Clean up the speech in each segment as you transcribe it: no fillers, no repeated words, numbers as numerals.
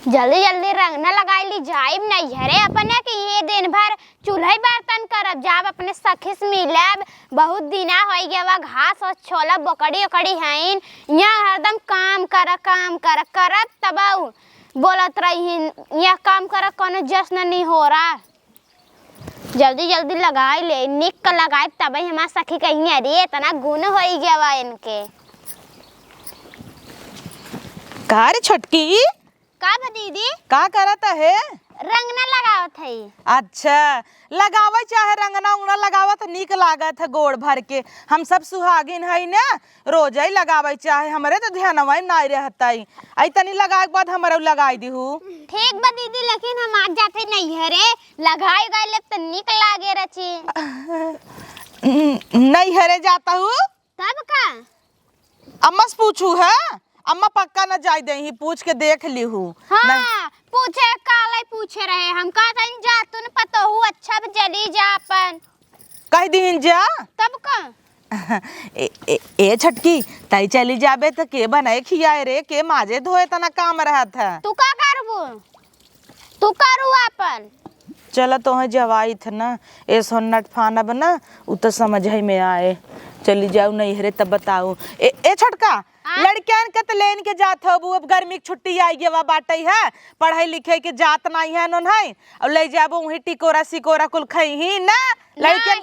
जल्दी जल्दी रंग न लगाई ली जाइब नहीं हरे अपने कि ये दिन भर चूल्हा बर्तन करब जाब अपने सखी से मिलब बहुत दिना हो गया घास और छोला बकड़ी उकड़ी हैं यहाँ हरदम काम कर करब तब बोलत रही यहाँ काम कर कोनो जश्न नहीं हो रहा। जल्दी जल्दी लगाई ले निक लगाए तब हमारा सखी कहीं अरे इतना गुण हो गया वा इनके का रे छोटकी का दीदी का करत है? रंग न लगावत है। अच्छा लगावे चाहे रंगना उंगना लगावत नीक लागत है गोड़ भर के हम सब सुहागिन है ना रोज ही लगावे चाहे हमरे तो ध्यानवा नहीं रहता आई तनी लगाए के बाद हमरे लगाई दीहू। ठीक बा दीदी लेकिन हम आज जाते नहीं हरे लगाई गए तो नीक लागे रची नहीं हरे जाता हूँ तब का अम्मा से पूछू है अम्मा पक्का न जाय दे ही पूछ के देख ली हूँ। हाँ पूछे काले पूछे रहे हम कहता जा तू न पता हूँ अच्छा चली जा अपन कह दीन जा तब का ए छटकी तई चली जाबे तो के बनाए खियाए रे के माजे धोए तना काम रहत है। तू का करबू तू करू अपन चलो तो है जवाई थ ना ए सोनट फाना बना उ तो समझ में आए चली जाऊ नहीं हरे तब बताऊ ए छटका लड़कियन के तो लेन के जात हो अब गर्मी की छुट्टी आई गया बाटे है पढ़ाई लिखे के जात नहीं है नोन है और ले जाबो वही टिकोरा सिकोरा कुल खई ही ना लड़कियन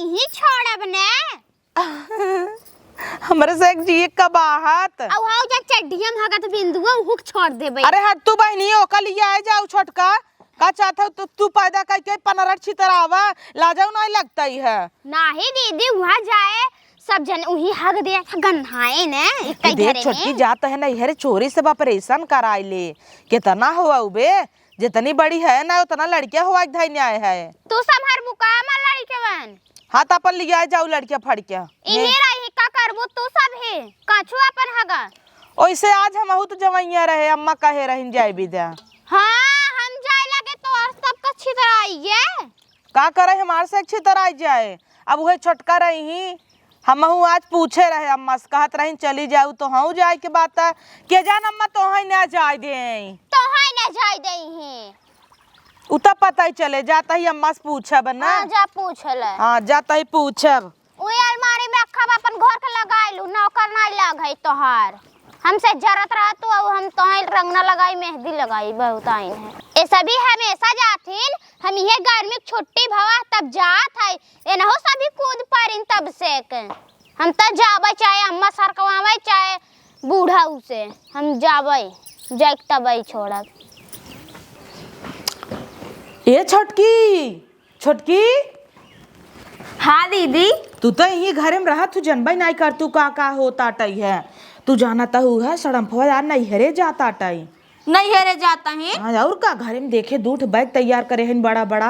ही छोड़ब ने हमरे से एक जी कबाहत औ हाउ जा चड्डियम हगत बिंदुआ हुक छोड़ देबे। अरे हट तू बहनी ओ कल आ जाऊ छोटका का चाहता तो तू पैदा करके पनरट छितरावा लाजाऊ नहीं लगता ही है नाही दीदी वहां जाए सब जन उही हग दे गन्हाए ने कई देख घरे छोटकी में जात है ना हरे चोरी से ऑपरेशन कराई ले कितना हुआ बे जितनी बड़ी है ना उतना लड़कियां हुआ धाई न्याय है तू संभर मुकाम लड़के बन हाथ अपन लिया जाऊ लड़कियां फड़कियां इहे रही का करबू तू सब है काछू अपन हगा ओइसे आज हम तो जवैया रहे अम्मा कहे रहिन जाय विद्या। हां हम जाए लगे तो और सब का छितराइए का करे हमार से अच्छी तरह जाए अब वह छोटका रही हम आज पूछे रहे अम्मा से कहत रही चली जाऊ तो हाँ जाए के बात है के जान अम्मा तो हाँ ना जाए दे तो हां ना जाए दई है उतना पता ही चले जाता ही अम्मा से पूछब ना। हां जा पूछले हाँ जाता ही पूछब ओए अलमारी में रखब अपन घर के लगाइलू नौकर नहीं लगई तोहार हमसे जरूरत रहा तो हम तोहे रंग न लगाई मेहंदी लगाई बहुत आइन है ये सभी हमेशा जाथिन हम ये गर्मी की छुट्टी भवा तब जात है एनहो सभी कूद पारिन तब से के हम त जाबे चाहे अम्मा सरकवावे चाहे बूढ़ा उसे हम जाबे जाक तबई छोड़ब। ये छोटकी हाँ दीदी तू तो यही घर में रहा तू जनबई नहीं कर तू का होता टई है तू जाना तहु है सड़म्फवा यार नहीं हरे जाता टई नहीं हरे जाता है। हाँ और का घर में देखे दूठ बैग तैयार करे हैं बड़ा बड़ा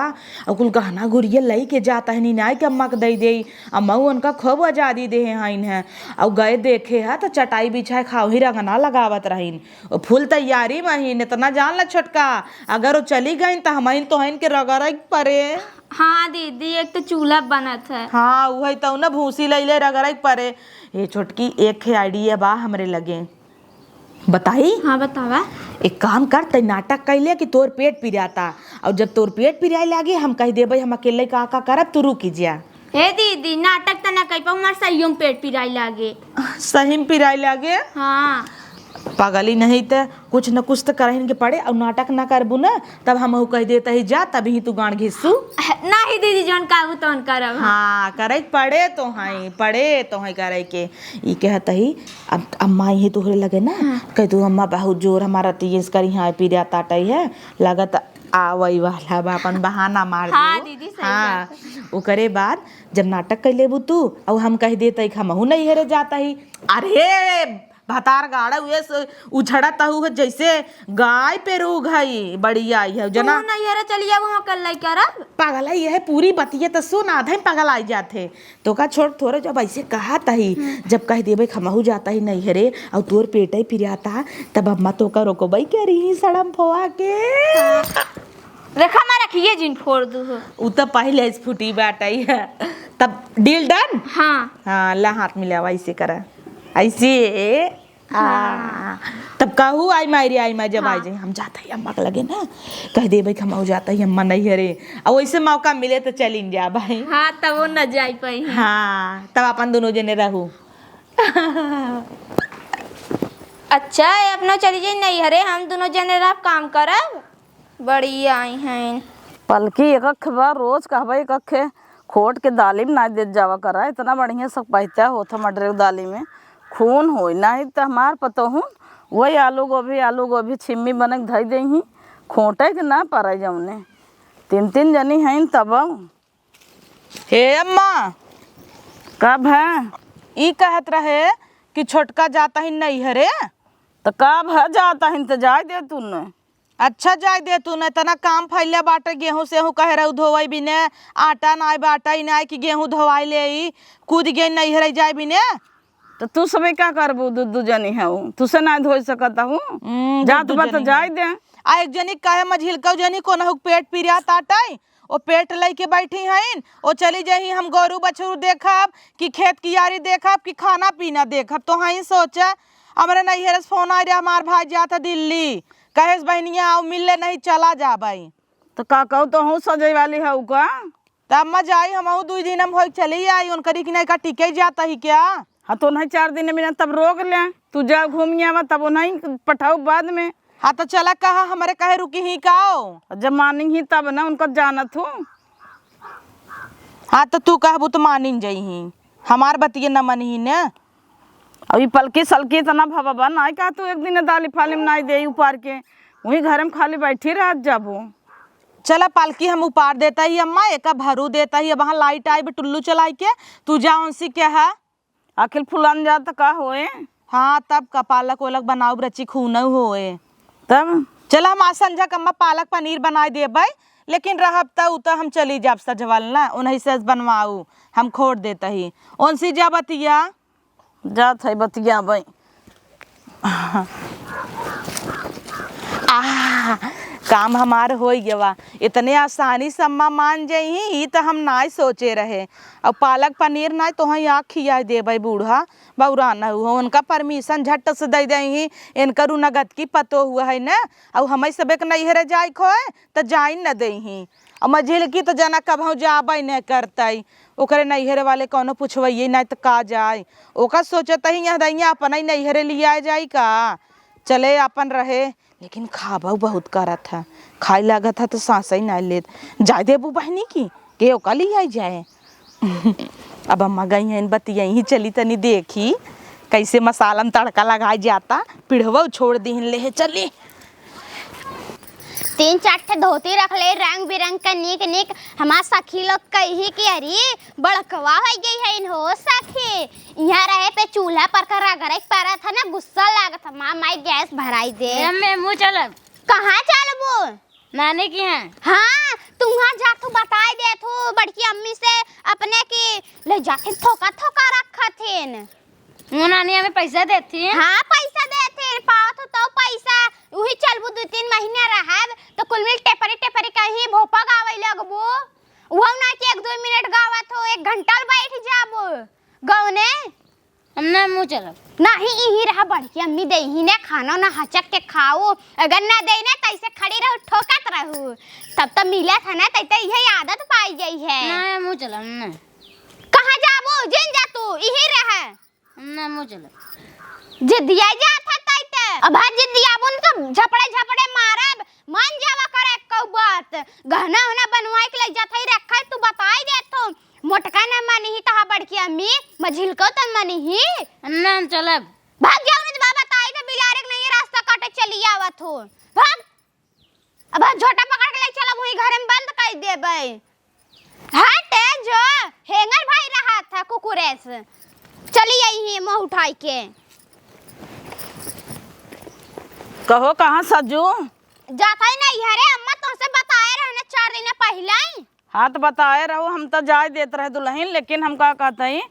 और कुल गहना गुड़िया लई के जाता है नी के अम्मा के दे दे अम्मा उनका खूब आजादी दे हैं और गए देखे है तो चटाई बिछाए खाओ ही रंगना लगावत रहीन और फुल तैयारी महीन इतना जान ला छोटका अगर वो चली गई तो हम तो हन के रगड़ परे। हाँ दीदी एक तो चूल्हा बनत है। हाँ वही तो ना भूसी ले रगड़ परे। ये छोटकी एक आइडिया बा हमरे लगे बताई। हाँ बतावा। एक काम कर तै नाटक कैले कि तोर पेट पिराता और जब तोर पेट पिराए लागे हम कह देबे हम अकेले का करब तू रुक जा। हे दीदी नाटक त ना कई पा हमार सही में पेट पिराई लागे। सही में पिराए लागे। हाँ पागली नहीं तो कुछ न कुछ तो करहिन के पड़े और नाटक ना करबू ना तब हम कह देता ही जा तभी तू गान घिसू नहीं दीदी जोन कहू तोन करब। हाँ करे पड़े तो है करे के ई कहत ही अब अम्मा ही तोहरे लगे ना कह तू अम्मा बहुत जोर हमारा तीस करी हाँ पिरिया ताटई है लगत आवई वाला बा अपन बहाना मार दो। हाँ दीदी सही हाँ ओकरे बाद जब नाटक कर लेबू तू और हम कह देते हमहू नहीं हेरे जाता ही अरे भतार गाड़ा हुए उछड़त हु जैसे गाय पे रूग है बड़ी आई है जना नहीं हेरे चलिए वहां कल लाई करब पागल है यह पूरी बतिये तो सुन आधे पागल आई जाते तो का छोड़ थोड़े जब ऐसे कहा तही जब कह देबे खमहू जाता ही नहीं हरे और तोर पेट ही पिराता तब अम्मा तो का रोको भाई क्या रही सड़म फोआ के रेखा में रखिए जिन फोड़ दू उ तो पहले फूटी बाटई है तब डील डन। हाँ हाँ ला हाथ मिलावा ऐसे करा ऐसे तब कहू आई मायरी आई माई जब आई जाए हम जाता ही अम्मा के लगे ना कह दे भाई हम जाता ही अम्मा नहीं हरे और वैसे मौका मिले तो चलिन जा भाई। हाँ तब वो न जाई पाई। हाँ तब अपन दोनों जने रहू। अच्छा है अपना चली जाई नहीं हरे हम दोनों जने रह काम करब बड़ी आई हैं। पलकी एक अख बा रोज कहबा एक अखे खोट के दाली में ना दे जावा करा इतना बढ़िया सब पहचा होता मटर के दाली में खून हो नहीं तो हमार पतो हूँ वही आलू गोभी छिम्मी बने के धई दही खोटे के ना पड़े जौने 3 जनी हैं तब। हे अम्मा कब है ई कहत रहे कि छोटका जाता ही नहीं हरे तो कब है जाता है तो जाए दे तूने। अच्छा जाय दे तू न तना काम फैले बाटे गेहूं से हूँ कह रहे धोवाई भी ने आटा नाय बाटा ही नाय कि गेहूं धोवाई ले आई कूद गई नहीं हरे जाए भी ने। तो तू सब क्या करबू दू जनी है तुसे ना धो सकता हूँ जात बा तो जाए दे। आ एक जनी कहे मझिलका जनी को न पेट पीरिया ताटाई ओ पेट लई के बैठी हईन ओ चली जाही हम गोरू बछरू देखब कि खेत की यारी देखब कि खाना पीना देखब तो हई सोचा हमारे नहीं हरस फोन आ रहा हमार भाई जाता दिल्ली कहे बहनिया आओ मिलने नहीं चला जा भाई। तो का कहू तो हूँ सजे वाली है का तब मैं जाई हम 2 दिन हम हो चली आई उन करी कि नहीं का टिके जाता ही क्या। हाँ तो नहीं 4 दिन में तब रोक ले तू जा घूमिया आवा तब नहीं पठाऊ बाद में। हाँ तो चला कहा हमारे कहे रुकी ही काओ जब मानी ही तब ना उनको जानत हूँ। हाँ तो तू कहबू तो मानिन जही हमार बतिये न मन ही न। अभी पलकी सलकी इतना भवा ना कहा तू एक दिन दाली फाली में नहीं दे उपार के वही घर में खाली बैठी रह जाबू। चला पालकी हम उपार देता ही अम्मा एक भरू देता ही वहाँ लाइट आई टुल्लू चलाई के तू जा उनसी क्या है आखिर फुलान जा तो का होए। हाँ तब का पालक ओलक बनाऊ रची खून होए तब चला हम आज संझा कम्मा पालक पनीर बनाए देबै लेकिन रहब तो हम चली जाब सजवल ना उन्हीं से बनवाऊ हम खोट देता ही उनसी जा बतिया जात है बतिया भाई। काम हमार हो गया इतने आसानी से अम्मा मान जाही तो हम ना सोचे रहे और पालक पनीर ना तो वहीं आँख खिया दे भाई बूढ़ा बौरा न हुआ उनका परमिशन झट से दे दही इनकर नगद की पतो हुआ है ना और हमें सब एक नैहरे जाए खोए तो जाई न दही और मझिल की तो जना कब जाबे न करते ओकरे नैहरे वाले कौनो पूछवैये नहीं तो का जाए ओका सोचता ही यहाँ अपन ही नैहरे लिया जाए का चले अपन रहे लेकिन खाबा बहुत करत है खाए लागत है तो सांस ही नहीं लेत जाए देबू बहनी की के ओका लिया जाए। अब अम्मा गई हैं बतिया ही चली तनी देखी कैसे मसाला में तड़का लगाई जाता पिढ़वा छोड़ दी ले चली 3-4 ठे धोती रख ले रंग बिरंग का निक निक हमार सखी लोग कही कि अरे बड़कवा हो गई है इन हो सखी यहाँ रहे पे चूल्हा पर कर रगड़े पारा था ना गुस्सा लागत था माँ माई गैस भराई दे मैं मुँह चलब कहाँ चलबू नानी की हैं। हाँ तू वहाँ जा तू बताई दे तू बड़की अम्मी से अपने की ले जाके थोका थोका रखा थीन वो नानी हमें पैसा देती है। हाँ पैसा देते पावत तो पैसा वही चलबू 2-3 महीने रहब तो कुल मिल टेपरी टेपरी कहीं भोपा गावे लगबू वो ना कि 1-2 मिनट गावत हो 1 घंटा बैठ जाबू गौने हम ना मुँह चलब नहीं यही रहा बढ़की अम्मी दे ही ने खाना ना हचक के खाओ अगर ना दे ना तैसे खड़ी रहू ठोकत रहू तब तो मिला था ना तैते यही आदत पाई गई है ना मुँह चलब ना कहाँ जाबू जिन जा तू यही रहा ना मुँह चलब जिद्दिया जा था तैते अब हर जिद्दिया बुन तो झपड़े झपड़े मारब मान जावा करे कौ बात गहना होना बनवाई के ले जात ही रखा तू बताई दे तो मोटका न मानी ही तहा बड़की अम्मी मझिल को तन मानी ही ना हम चलब भाग जाओ ने बाबा ताई तो बिलारे नहीं रास्ता काटे चली आवत हो भाग अब झोटा पकड़ के ले चला मुही घर में बंद कर देबै हट जो हेंगर भाई रहा था कुकुरेस चली आई है मुंह उठाई के कहो कहाँ सजू जाता ही नहीं हरे अम्मा तुमसे बताए रहने 4 दिन पहले ही हाँ तो बताए रहो हम तो जाए देते रहे दुल्हन लेकिन हम का कहते हैं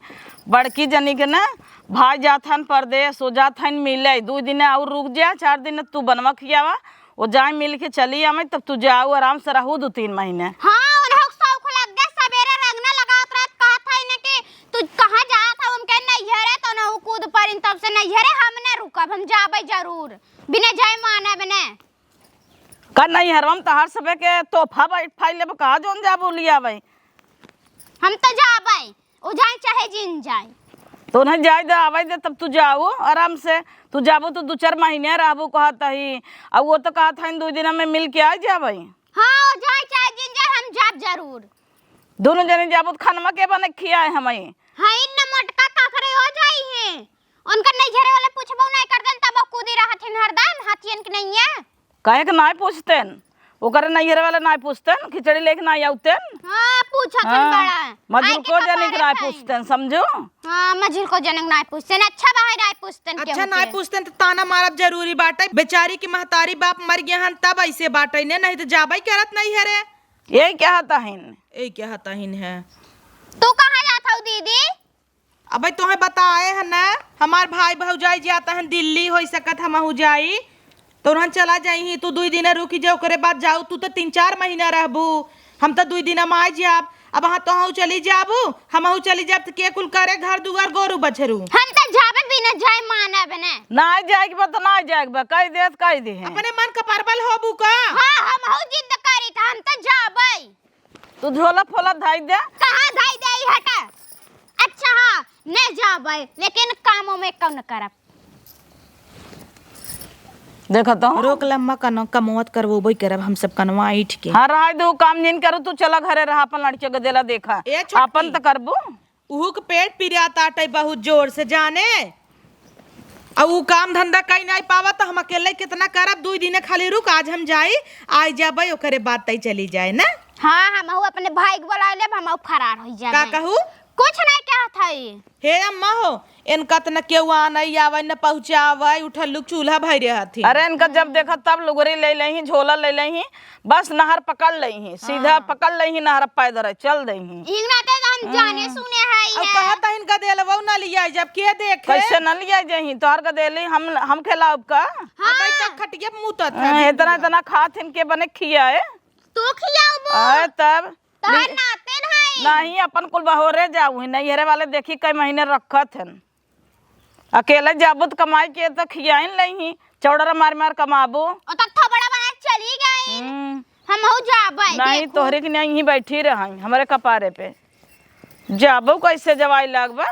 बड़की जनी के ना भाई जाथन परदेश हो जाथन मिले 2 दिन और रुक जा 4 दिन तू बनवा खियावा वो जाए मिल के चली आवे तब तू जाओ आराम से रहू 2-3 महीने। हाँ उन्हें शौक लग गया सवेरे रंगना लगात रात कहा था इन्हें कि तू कहाँ जा था उनके नहीं हरे तो ना कूद पर इन तब से नहीं हरे हमने रुका हम जाबे जरूर बिना जाए माने बने। का नहीं हरवम तहार सबे के तोहफा बैठ फाइल ले कहा जोन जा बोलिया भाई। हम तो जाबे उ जाए चाहे जिन जाए। तो नहीं जाए दे आवे दे तब तू जाओ आराम से। तू जाबो तो 2-4 महीने रहबो कहत ही। अब वो तो कहत है 2 दिन में मिल के आ जाबे। हाँ उ जाए चाहे जिन जाए हम जाब जरूर। दोनों जने जाबो तो खानमा के बने खियाए हमें। हां इन मटका का करे हो जाई है। उनका नहीं झरे वाला पूछबो नहीं कर देन तब कूदी रहथिन हरदम हाथियन के नहीं है। काहे के नहीं पूछतेन ओकरे नहीं वाला नहीं पूछतेन खिचड़ी लेके नहीं आउतेन। हां पूछत बड़ा मजूर को जने के नहीं पूछतेन समझो। हां मजूर को जने नहीं पूछतेन। अच्छा बाहर नहीं पूछतेन के अच्छा नहीं पूछतेन तो ताना मारब जरूरी बाटे। बेचारी की महतारी बाप मर गया हन तब ऐसे बाटे ने नहीं तो जाबई करत नहीं है रे। यही क्या हता हिन ए क्या हता हिन है। तू कहां जात हौ दीदी? अबे तोहे बताए है ना हमार भाई भौजाई जाता है दिल्ली हो सकत हम हो जाई तो उन्हन चला जाई। तू 2 दिन रुकी जा ओकरे बाद जाऊ। तू तो 3-4 महीना रहबू हम तो 2 दिन में आ जाब। अब वहाँ तो चली जाबू हम चली जाब तो के कुल करे घर दुआर गोरू बछरू। हम तो जाबे बिना जाए माने बने। ना जाएगी बा तो ना जाएगी बा कह दे कह दे अपने मन का परबल होबू का। हां हम हो जिद करी त हम तो जाबे। तू झोला फोला धाई दे। कहां धाई दे हटा। अच्छा हां ने जाबे लेकिन कामों में कौन करब। देखा तो रोक लम्मा कनो कमवत करबो बई करब हम सब कनवा ईठ के। हाँ रहा दो काम जिन करो तू चला घरे रहा अपन लड़के के देला देखा अपन तो करबो। उहू के पेट पिराता आटे बहुत जोर से जाने। अब उ काम धंधा कहीं नहीं पावा तो हम अकेले कितना करब। 2 दिन खाली रुक आज हम जाई आ जाबे ओकरे बाद तई चली जाए ना। हां हम अपने भाई के बुला लेब हम फरार हो जाबे। का कहू कुछ नहीं कहत हई। हे अम्मा हो इनका त न केहू नहीं आवे न पहुंचावे उठल लुक चूल्हा भर रहथी। अरे इनका जब देखा तब लुगरी ले लही झोला ले लही बस नहर पकड़ लही सीधा पकड़ लही नहर पैदल चल दही। इगना ते हम जाने सुने है अब कहता इनका देलवो न लिया जब के देखे कैसे न लिया जही तोहर का देली हम खिलाब का। अबे तक खटिया मुतत है इतना इतना खात इनके बने खियाए तू खियाबो आए तब तोहर नाते नहीं। नहीं अपन कुल बहोरे जाऊ नहीं हेरे वाले देखी कई महीने रखत हन। अकेले जाबो तो कमाई के तो खियाइन लही चौड़रा मार मार कमाबो। ओ तक थोबड़ा बना चली गई हम हो जाबे। नहीं तोहरे की नहीं ही बैठी रही हमारे कपारे पे जाबो कैसे जवाई लगबा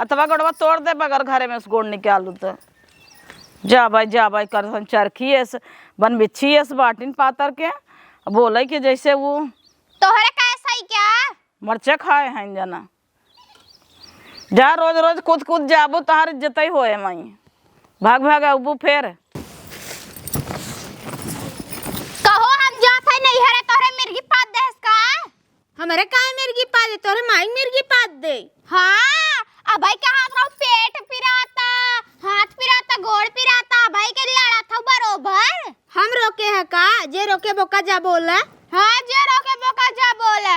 हथवा गड़वा तोड़ दे बगर घरे में उस गोड़ निकालू तो जाबाई कर चरखी एस बन बिच्छी एस बाटिन पातर के बोले कि जैसे वो तोहरे कैसा ही क्या मरचे खाए हैं जना। जा रोज रोज कूद कूद जाबू तहार इज्जत ही होए मई भाग भाग अबू फिर कहो हम जात है नहीं हरे तोहरे मिर्गी पात देस का। हमारे काय मिर्गी पा दे तोरे माई मिर्गी पात दे। हां अब भाई के हाथ रो पेट पिराता हाथ पिराता गोड़ पिराता भाई के लड़ा था बरोबर। हम रोके है का जे रोके बोका जा बोला। हां जे रोके बोका जा बोले।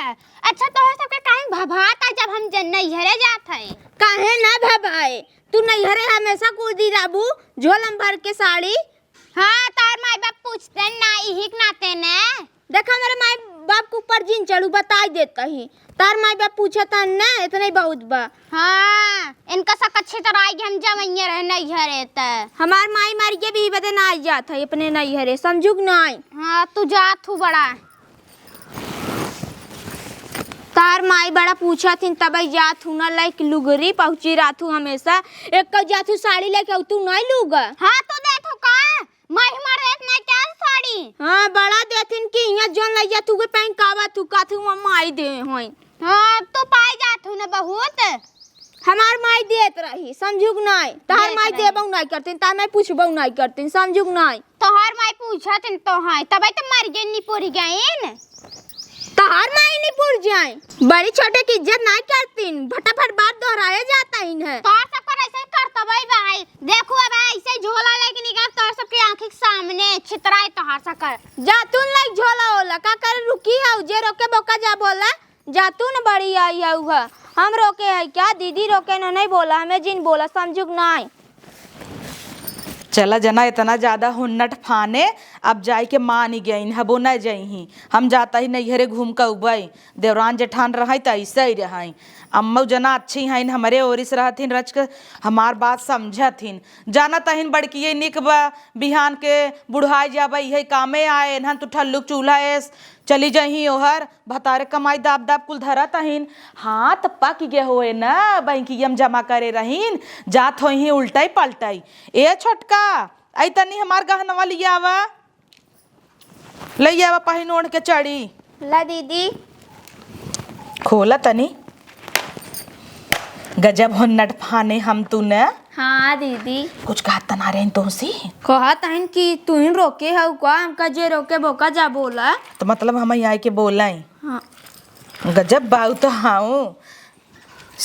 अच्छा तोहरे सबके काहे भभाता जब हम नहीं हरे जात है। काहे ना भभाए तू नहीं हरे हमेशा कूदी राबू झोलम भर के साड़ी। हां तार माई बाप पूछते ना इही के नाते ने। देखा मेरे माई बाप के ऊपर जिन चढ़ू बताई देता ही तार माई बाप पूछता ना इतना ही बहुत बा। हां इनका सब अच्छी तरह आई हम जवैया रह नहीं हरे त हमार माई मार के भी बदे ना आई जात है अपने नहीं हरे समझुक नहीं। हां तू जात हूँ बड़ा तार माई बड़ा पूछा थी तब जात हूँ ना लाइक लुगरी पहुंची रात हूँ हमेशा एक कब जात हूँ साड़ी लेके तू नहीं लूगा। हां तो दे तू का मैं हमार रेत ना क्या साड़ी। हां बड़ा देथिन कि यहाँ जोन ले जा तू के पैन कावा तू का तू माई दे होई। हां तू पाई जात हूँ ना बहुत हमार माई देत रही समझुक नहीं तार माई देबौ नहीं करतिन तार माई पूछबौ नहीं करतिन समझुक नहीं। तोहर माई पूछत तो है तबे तो मर गई नी पूरी गईन तार माई नहीं पूर जाए बड़ी छोटे की इज्जत नहीं करतीन फटाफट बात दोहराए जाता इन्हें। तोहर सब पर ऐसे करता भाई देखो अब ऐसे झोला लेके निकल तोहर सब के आंखी के सामने छितराए तोहर सा कर जातून लाइक झोला होला का कर रुकी है जे रोके बोका जा बोला जातून बड़ी आई है उहा हम रोके है क्या दीदी रोके न नहीं बोला हमें जिन बोला समझुक नहीं। चला जना इतना ज्यादा हुन्नट फाने अब जाई के मान ही गई हबो न जही हम जाता ही नैहरे घूम के उबई देवरान जेठान रही तो ऐसे ही रही अम्मा जना अच्छी हैं हमारे ओरिस रहथिन रच के हमार बात समझथिन जाना तहिन बड़की निक बा बिहान के बुढ़ाई जाबे यही कामे आए नहन तू ठल्लुक चूल्हा एस चली जही ओहर भतारे कमाई दाब दाब कुल धरा तहिन हाँ तो पक गे होए न बैंकियम जमा करे रहीन जात हो ही उल्टाई पलटाई ए छोटका आई तनी हमार गहनवा लिया आवा लइया आवा पहिन ओढ़ के चढ़ी ला दीदी खोला तनी गजब हो नटफाने हम तू न हाँ दीदी कुछ कहा तना रहे तुमसी कहत हन कि तू ही रोके हऊ का हमका जे रोके बोका जा बोला तो मतलब हम आई के बोलाई हाँ गजब बाऊ तो हाँ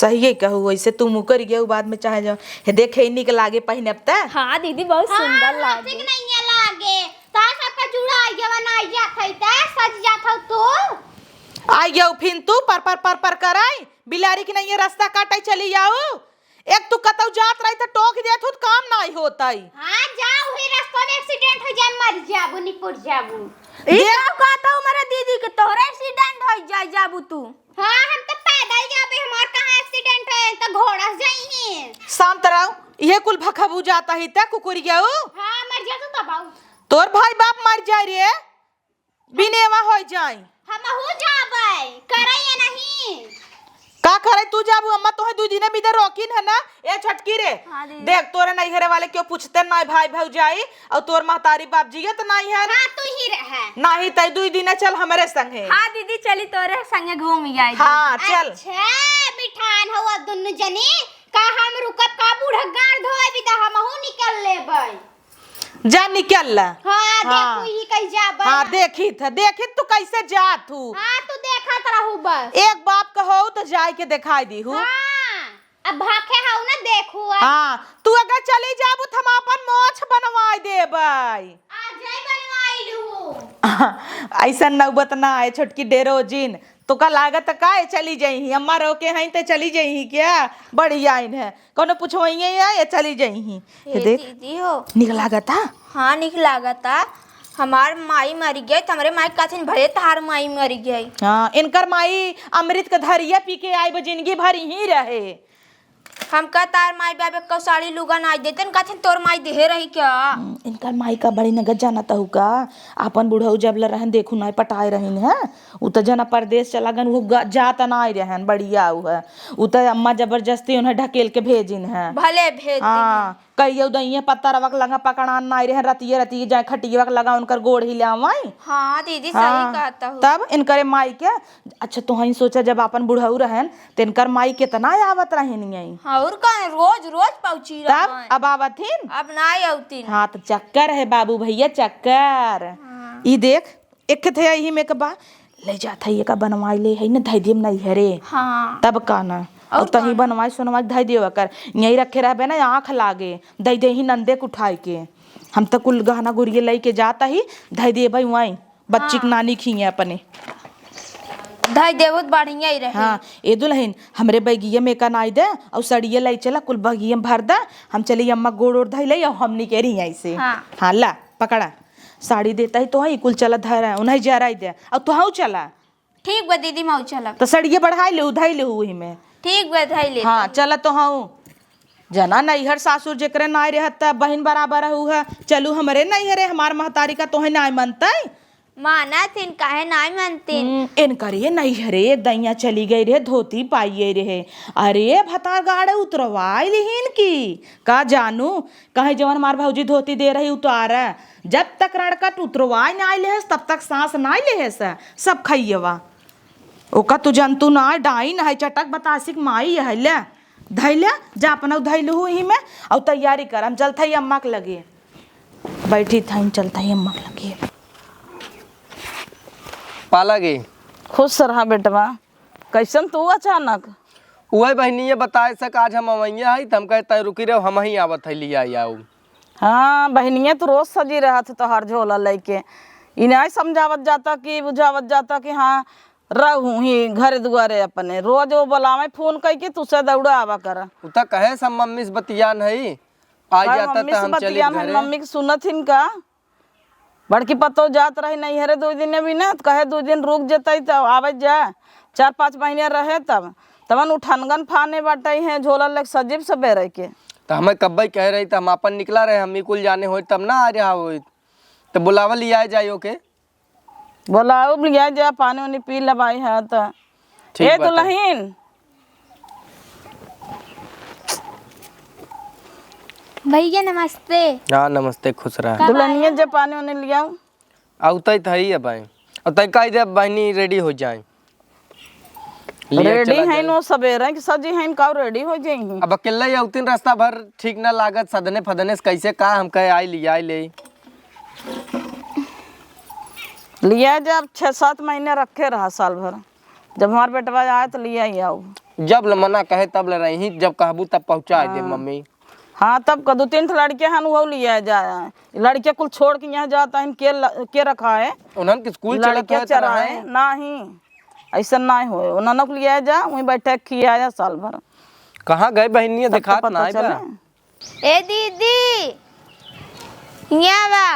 सही है कहू वैसे तू मुकर गया बाद में चाहे जाओ हे देखे निक लागे पहिने अब तक हाँ दीदी बहुत सुंदर लागे ठीक नहीं है लागे ता सबका जुड़ा आई गया ना आई जात है ता सज जात हो तू आई गया फिर तू पर कराई बिलारी की नहीं ये रास्ता काटाई चली जाओ एक तू कतौ जात रही तो टोक दे तो काम नहीं होता ही हां जाओ ही रास्ते में एक्सीडेंट हो जाए मर जाबू निपुर जाबू ई का कहता हूं मेरे दीदी के तोहरे एक्सीडेंट हो जाए जाबू तू हां हम तो पैदल जाबे हमार कहां एक्सीडेंट है तो घोड़ा से जाई है शांत रहो ये कुल भखबू जाता ही तक कुकुर गया हां मर जा तो दबाऊ तोर भाई बाप मर जाए रे बिनेवा हो जाए हम हो जाबे करैया नहीं का करे तू जाबू अम्मा तोहे दू दिन बीते रोकिन है ना ए छटकी रे हाँ दीदी। देख तोरे नहीं घरे वाले क्यों पूछते ना भाई भौजाई और तोर महतारी बाप जी तो नहीं है हां तू ही रह नहीं तई दू दिन चल हमारे संग है हाँ दीदी चली तोरे संगे घूम जाए हाँ चल अच्छा बिठान हो दुनु जनी का हम रुकब का बूढ़ा गाड़ धोए भी त हम हूं निकल लेबै जा निकल ला हां देखू ही कह जाबे हाँ देखी तू कैसे जात हूँ हां तू देखत रहू बस एक बाप कहो तो जाय के दिखाई दी हूँ हां अब भाखे हाउ ना देखू अब हाँ तू अगर चली जाबू तो हम अपन मोछ बनवाई देबै आ जाई बनवाइलू ऐसा नौबत ना आए छोटकी डेरो जिन तो का लागत का चली जाई अम्मा रोके हैं तो चली जाई क्या बड़ी आइन है कोनो पूछवाइए या चली जाई देख दीदी हो निक लागता हाँ निक लागता हमार माई मरी गई हमारे माई काथिन भरे तार माई मरी गई हाँ इनकर माई अमृत का धरिया पी के आई जिंदगी भर ही रहे हमका तार माई बाबे को साड़ी लुगा ना देते काथिन तोर माई दे रही क्या इनकर माई का बड़ी नगद जाना तहु का अपन बुढ़ऊ जब ल रहन देखू ना पटाए रहीन है उ तो जना परदेश चला गन वो जाता ना आई रहन बढ़िया उ है उ तो अम्मा जबरदस्ती उन्हें ढकेल के भेजिन है भले भेज हाँ कहियो दइए पत्ता रवक लगा पकड़ान ना आई रहन रतिये जाए खटियवक लगा उनकर गोड़ ही लावाई हाँ दीदी सही कहता हूँ तब इनकरे माई के अच्छा तो ही सोचा जब अपन बुढ़ऊ रहन तो इनकर माई कितना आवत रहन यही और का रोज रोज पहुंची तब अब आवथिन अब ना आउतीन हाँ तो चक्कर है बाबू भैया चक्कर ई देख एक थे यही में कबा ले जाता है का बनवाई ले है ना धई देम नहीं है रे हाँ तब का ना और तही बनवाई सुनवाई धई देवा कर यही रखे रहबे ना आँख लागे दई दे ही नंदे के उठाए के हम तो कुल गहना गुड़िए लई के जाता ही धई दे भाई वहीं बच्ची के नानी खिए अपने धई देवत बढ़िया ही रहे हाँ ए दुल्हन हमरे बैगिया में का नाई दे और सड़िए लाई चला कुल बगिया में भर दे हम चली अम्मा गोड़ ओढ़ धई ले और हमनी के रही ऐसे हाँ ला पकड़ा साड़ी देता ही तो ही कुल चला धरा उन्हें जराई दे और तो हाँ चला ठीक बा दीदी मैं चलब तो सड़िए बढ़ाई ले उधाई ले वही में ठीक बा धई ले हाँ चला तो हाँ जना नैहर सासुर जेकरे नाई रहता बहन बराबर है चलू हमरे नहीं रे हमार महतारी का तोहे नाई मनता माना थिन काहे नाई मानतीन इनकर ये नहीं रे दैया चली गई रे धोती पाइए रे अरे भतार गाड़े उतरवाई लिहिन की का जानू कहे जवन हमार भौजी धोती दे रही उतार जब तक रड़कट उतरवाई ना ले तब तक सांस ना ले सब खइयवा ओका तू जंतु ना डाई ना है चटक बतासिक माई है ले धैले जा अपना धैलू ही में और तैयारी कर हम चलते ही अम्मा के लगे बैठी था चलता ही अम्मा के लगे पाला गे खुश रहा बेटवा कैसन तू अचानक वही बहनी बताए सक आज हम अवैया है हम कहते रुकी रहो हम ही आवत है लिया आऊ हाँ बहनिया तो रोज सजी रहा था तोहार झोला लेके इन्हें समझावत जाता कि बुझावत जाता कि हाँ रहूँ ही घर दुआरे अपने रोज वो बोलावे फोन करके तुझसे दौड़ा आवा कर उ त कहे सब मम्मी से बतियान है आ जाता मम्मी त से हम चले बतियान घरे मम्मी की सुनत हिन का बड़की पतो जात रही नहीं हरे 2 दिन भी ना तो कहे 2 दिन रुक जतई तब आवे जा 4-5 महीने रहे तबन उठनगन फाने बाटे हैं झोला लग सजीब सबेरे के। तो हमें कब्बई कह रही तो हम अपन निकला रहे, हम कुल जाने हो तब ना आ रहा हो तो बुलावा लिया जाइयो के बोलाओ लिया जा पानी उनी पी लबाई है तो ठीक ए बात है। दुल्हन भैया नमस्ते। हाँ नमस्ते, खुश रहा। दुल्हनिया जब पानी उनी लियाओ औतई तो ही है भाई, और तय कह दे बहनी रेडी हो जाए। रेडी है नो सबेरे कि सजी है का रेडी हो जाई। अब अकेला ही औतीन रास्ता भर ठीक ना लागत, सदने फदने से कैसे का हम कहे आई लिया ले। लिया जब 6-7 महीने रखे रहा साल भर, जब हमार बेटवा आए तो लिया ही आओ। जब ल मना कहे तब ल रही, जब कहबू तब पहुँचा दे मम्मी। हाँ तब का 2-3 लड़के हैं वो लिया जाए, लड़के कुल छोड़ के यहाँ जाता है के रखा है उन्हन के स्कूल लड़के चराए नहीं ऐसा नहीं हो उन्होंने को लिया जा वहीं बैठे किया जा साल भर। कहाँ गए बहनिया तब तो दिखात पता ना है चले। बा। ए दीदी यहाँ बा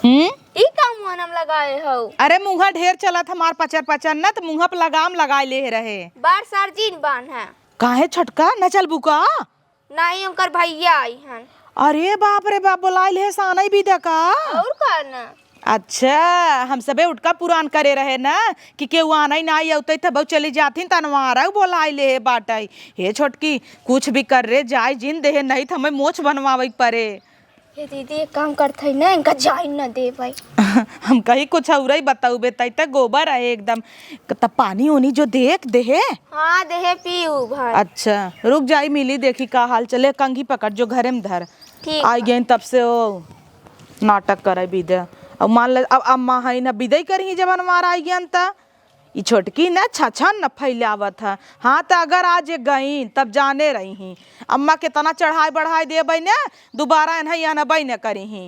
ई का मुंह हम लगाए हो। अरे मुंहा ढेर चला था मार पचर न तो मुंहा पे लगाम लगाए ले रहे। बार सर्जिन बान है काहे छटका न चल बुका। नहीं उनकर भैया आई हन। अरे बाप रे बाप बोलाइल है सानई भी दका। और का ना अच्छा हम सबे उठका पुरान करे रहे ना कि केहू आना ही ना औते तब चली जाथिन तनवारा बोलाई ले बाटाई। हे छोटकी कुछ भी कर रे जाय जिन दे नहीं तो हमें मोछ बनवावे परे। ये दीदी एक काम करते ना इनका जाई न दे भाई। हम कहीं कुछ और ही बताऊ बेता तक गोबर है एकदम तब पानी उनी जो देख दे। हाँ देहे पीऊ भाई। अच्छा रुक जाई मिली देखी का हाल चले कंघी पकड़ जो घरे में धर ठीक आई गई तब से ओ नाटक करे विदे। अब मान ले अब अम्मा है ना विदई करी जब हमारा आई गया त ई छोटकी ना छछन न फैलावत है। हाँ तो अगर आज ये गई तब जाने रही ही अम्मा के तना चढ़ाई बढ़ाई देबै ना दोबारा इन्हें अनबै न करी ही।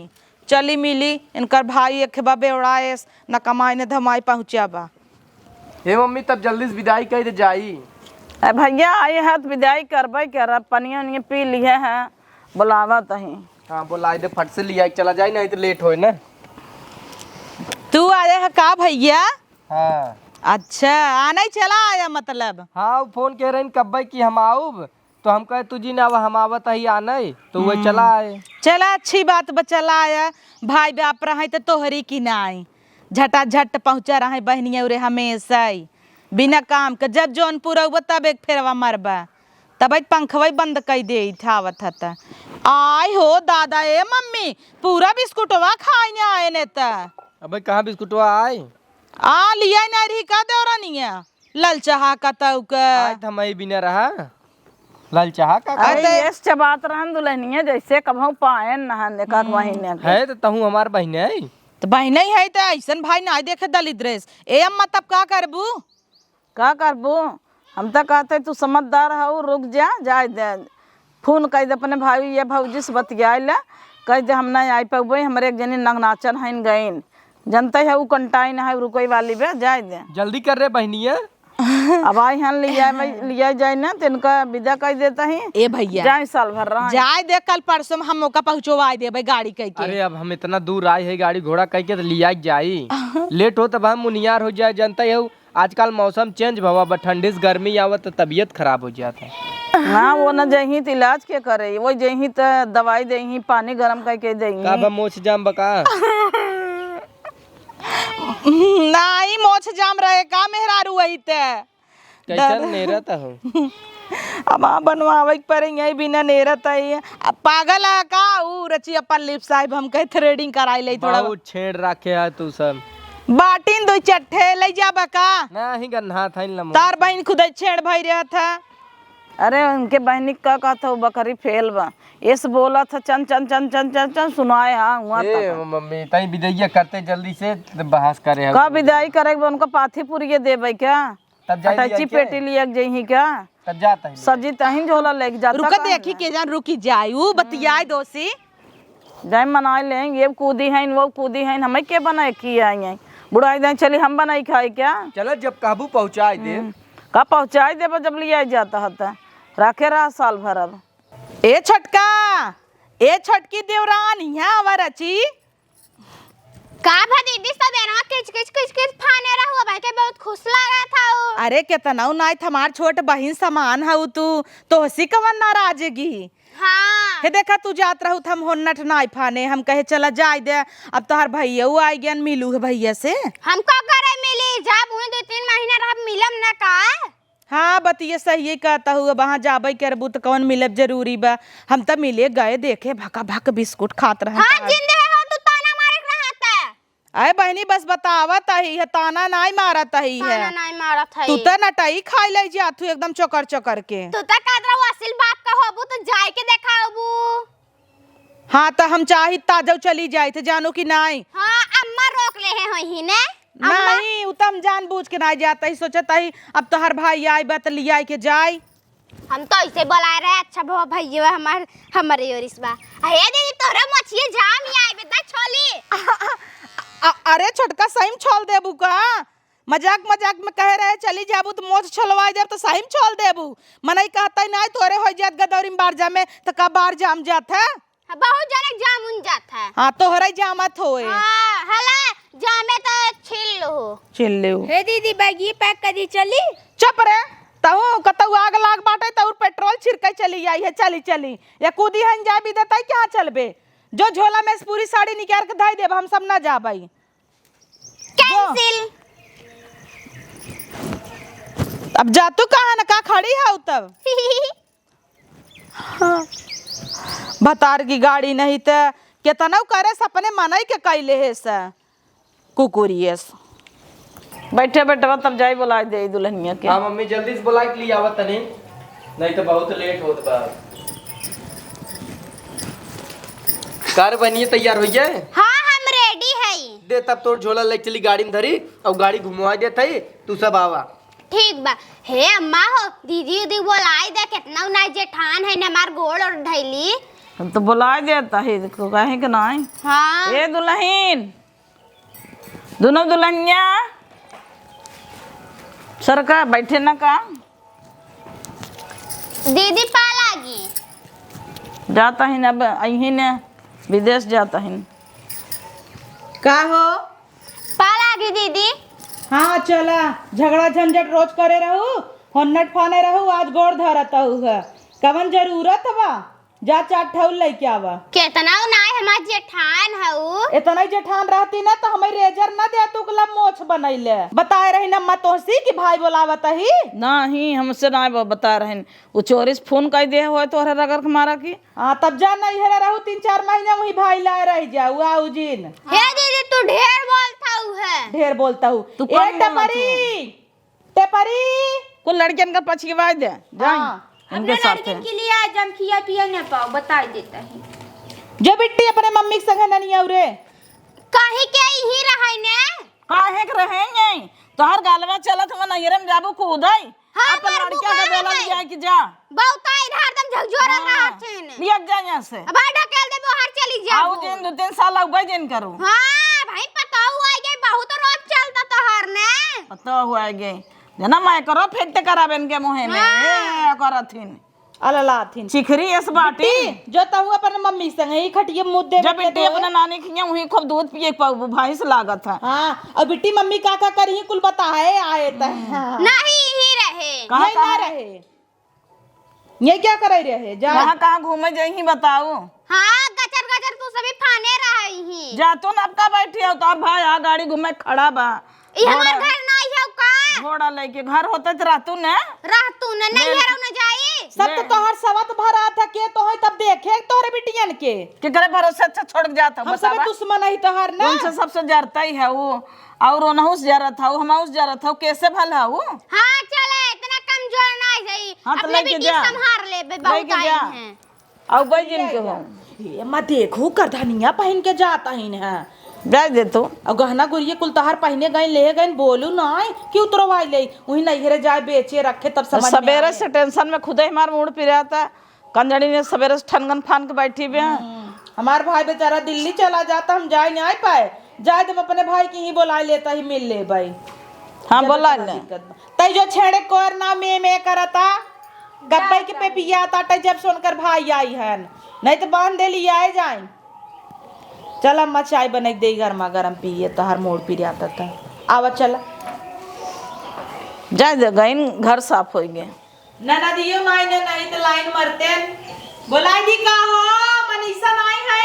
चली मिली इनकर भाई एक बबे उड़ाए न कमाई न धमाई पहुँचा बा। हे मम्मी तब जल्दी से विदाई कह दे जाई। भैया आए हैं तो विदाई करबे कर पनिया उनिया पी लिए हैं बुलावत ही। हाँ बोला दे फट से लिया चला जाए नहीं तो लेट होए ना। तू आया है का भैया। हाँ अच्छा आना ही चला आया मतलब। हाँ वो फोन कह रहे कब्बई कि हम आऊब तो हम कहे तुझी ना हम आवत ही आना है तो वह चला आए। चला अच्छी बात बचला आया भाई बाप रहा तो तोहरी की ना आई झटा झट पहुँचा रहा बहनिया उरे हमेशा ही बिना काम के जब जौनपुर अब तब एक फेरवा मरबा तब पंखवा बंद कर दे थावत हता। आई हो दादा ए मम्मी पूरा बिस्कुटवा खाए आए ने अब कहाँ बिस्कुटवा आए आ लिया ना रही का दौरा नहीं लल चाहा का आज हम ही बिना रहा लाल चाह का अरे ये चबात रहन दुल्हनिया जैसे कभू पाए नहान एक महीने है तो तहू हमार बहन है तो बहन ही है तो ऐसा भाई ना देखे दलित ड्रेस ए अम्मा तब का करबू का करबू। हम तो कहते तू समझदार हो रुक जा जाए दे फोन कह दे अपने भाई या भौजी से बतिया ले कह दे हम नहीं आई पेबे हमारे एक जनी नगनाचन है गईन जनते है वो कंटाइन है रुकोई वाली बे जाए दे जल्दी कर रहे बहनिया। अब आई हन लिया जाए ना तो इनका विदा कर देता ही ए भैया जाए साल भर रहा जाए दे कल परसों में हम मौका पहुँचवा दे भाई गाड़ी कह के। अरे अब हम इतना दूर आए है गाड़ी घोड़ा कह के तो लिया जाई लेट हो तब हम मुनियार हो जाए जनता है आजकल मौसम चेंज भवा बट ठंडी से गर्मी आवत तो तबीयत खराब हो जाता है। हाँ वो न जही तो इलाज के करे वो जही तो दवाई दही पानी गरम करके दही का मोच जाम बका नहीं मोछ जाम रहे का मेहरारू वही ते कैसन नेरत हो अब बनवावे पर यही बिना नेरत है अब पागल है का ऊ रची अपन लिप साहिब हम कहे थ्रेडिंग कराई ले थोड़ा बहुत छेड़ रखे है तू सब बाटिन दो चट्ठे ले जा बका नहीं गन्हा था इन तार बहन खुद छेड़ भई रहा था। अरे उनके बहनी का कहता वो बकरी फेल बा इस बोला था चन चन चन चन चन चन सुनाए हाँ हुआ ए मम्मी तई विदैया करते जल्दी से बहस करे का विदाई करेगा उनको पाथी पुरिये देबै क्या तब जाई अटैची पेटी लिया जही क्या तब जाता है सजी तही झोला लेके जाता रुका देखी के जान रुकी जाए ऊ बतियाए दोसी जाए मना लेंगे ये कूदी है वो कूदी है हमें के बनाए की आई बुढ़ाई दे चली हम बनाई खाए क्या चलो जब काबू पहुंचाए दे का पहुँचाई देबा जब लिया जाता है रखे रहा साल भर अब ए छटका ए छटकी देवरान यहाँ आवा रची अरे केतना नाई हमार छोट बहिन समान हऊ तू तो हसी कवन नाराजगी। हाँ हे देखा तू जात रहू हम होन्नट नाई फाने हम कहे चला जाए दे अब तोहर भैया आई गया मिलू है भैया से। हम का करे मिली जब हुए 2-3 महीना रह मिलम ना का। हाँ बतिये सही कहता हूँ वहाँ जाबे करबू तो कौन मिलब जरूरी बा। हम तो मिले गए देखे भका भक बिस्कुट खात रहे। हाँ जिंदे हो तू ताना मारे रहता है। अरे बहनी बस बतावत ही है ताना नाई मारत ही है। ताना नहीं मारत है तू तो नटाई खाई ले जातू एकदम चोकर चोकर के। तू तो कादरा असिल बात का होबू तो जाय के देखाबू। हाँ तो हम चाही ताजव चली जाए थे जानू कि नहीं। हाँ अम्मा रोक ले हैं होही ने। नहीं उतम जान बूझ के नहीं जाता ही सोचता ही अब तो हर भाई आई बत लिया के जाए। हम तो ऐसे बुलाए रहे अच्छा भो भैया हमारे योरिसबा। अरे दीदी तोरा मछिए जाम ही आई बेटा छोली। अरे छोटका सही में छोल देबू का मजाक मजाक में कह रहे चली जाबू तो मोच छोलवा जब तो सही में छोल देबू। मनई कहता नहीं तोरे हो जात गदौरी में बार जामे तो का बार जाम जात है। बहुत जने जामुन जात है। हाँ तोहरा जामत होए। हाँ हला जामे तो छिल लो चिल ले हे दीदी बैगी पैक कर दी चली। चुप रे तहु कतौ आग लाग बाटे तौर पेट्रोल छिड़के चली आई है चली चली या कूदी हन जा भी देता क्या चलबे जो झोला में से पूरी साड़ी निकाल के धाई देब हम सब ना जाबई। कैंसिल। अब जा तू कहाँ ना का खड़ी है तब। हाँ। भतार की गाड़ी नहीं तो केतना करे सपने मनई के कैले है से कुकुरियस। बैठे बैठे तब जाई बुला दे दुल्हनिया के। हाँ मम्मी जल्दी से बुला के लिए आवत तनी नहीं तो बहुत लेट होत बा। कार बनिए तैयार हो जाए। हाँ हम रेडी है। दे तब तोर झोला ले चली गाड़ी में धरी और गाड़ी घुमवा देत है तू सब आवा। ठीक बा। हे अम्मा हो दीदी दीदी बोलाई दे कितना ना जेठान है ना हमार गोड़ और ढैली। हम तो बुला देता है देखो कहे कि नहीं। हाँ ए दुल्हन दोनों दुल्हनिया सरका बैठे ना का दीदी पालागी जाता है ना अब अही ने विदेश जाता है। का हो पालागी दीदी। हाँ चला झगड़ा झंझट रोज करे रहू होन्नट फाने रहू आज गोड़ धरता हुआ कवन जरूरत बा जा चाट ठौल लेके आवा। कितना नाय हमार जेठान हऊ। इतना जेठान रहती ना तो हमें रेजर न दे तू कला मोछ बनैले बताए रही ना मत तोहसी कि भाई बोलावत ही नहीं हमसे ना बता रहे वो चोरी से फोन कर दे हो तो रगड़ के मारा की। हाँ तब जा नहीं हेरा रहू 3-4 महीने वही भाई लाए रह जाऊ आऊ जिन। हे दीदी तू ढेर बोलता हूँ है। ढेर बोलता हूँ तू ए कम बोलत टपरी टपरी कुल लड़कियन का पछिवा दे जाए हाँ। उनके साथ है। के लिए आज हम खिया पिया न पाओ बता देता है। जो बिट्टी अपने मम्मी के संग नहीं आऊ रे कहीं के ही रहे ने। काहे के रहेंगे तो हर गालवा चलत मन नैरम जाबू कूदाई। हाँ, अपन मार लड़किया का बुखार बेला है। लिया कि जा बहुत इधर दम झकझोरा रहा छेन। लिया जा यहाँ से अब ढकेल दे बाहर चली जाओ। आओ दिन 2-3 साल उबई दिन करो। हाँ भाई पता हुआ है बहुत रोज चलता तो हर ने। पता हुआ गए जना मैं करो फेंटे कराबेन के मुहे में ए करथिन अललाथिन चिखरी इस बाटी जो तहु अपन मम्मी संग ही खटिए मुद्दे जब बेटी अपने नानी खिया वही खूब दूध पिए पाऊ भाई से लागत है। हाँ और बिट्टी मम्मी का करी कुल बताए आए त हाँ। नहीं ही रहे। कहाँ ये ना रहे ये क्या करे रहे जा कहाँ घूमे जाही बताओ। हाँ गचर गचर तू सभी फाने रही ही। जा तू न अब का बैठी हो तो भाई आ गाड़ी घूमे खड़ा बा ये हमार घर नहीं है का। घोड़ा लेके घर होते तो रहतू न रह तू न नहीं है न जाई। सब तो तोहर सवत भरा था के तो है तब देखे तोहरे बिटियन के करे भरोसे अच्छा छोड़ के जाता हम सब दुश्मन है तोहर ना उनसे सबसे जरता ही है वो और ओनहुस जरत था हमाउस जरत था कैसे भला वो। हाँ चले इतना कमजोर नहीं सही। हाँ, तो अपने लेके बेटी जा। संभाल ले बहुत लेके जा। टाइम है। और भाई जिन के हो ये मैं देखू कर धनिया पहन के जाता ही है भेज दे तू और गहना गुड़िया कुल तहार पहने गए ले गए बोलू नहीं कि उतरवाई ले वही नहीं जाए बेचे रखे तब समझ में सवेरे आए। से टेंशन में खुद ही हमार मूड पिरा था कंजड़ी ने सवेरे से ठनगन फान के बैठी भी हमार भाई बेचारा दिल्ली चला जाता हम जाए नहीं पाए जाए तुम अपने भाई की ही बुला लेता ही मिल ले भाई। हाँ बोला ले तई जो छेड़े कोर ना में करता गब्बई के पे पिया था जब सुनकर भाई आई है नहीं तो बांध दे लिया आए जाए। चल अम्मा चाय बना दे गर्मा गर्म पिए तो हर मोड़ पी आता था आवा चला जाए दे गई घर साफ हो गए। ननदियो नहीं तो लाइन मरते बोलाई दी का हो मनीषा नहीं है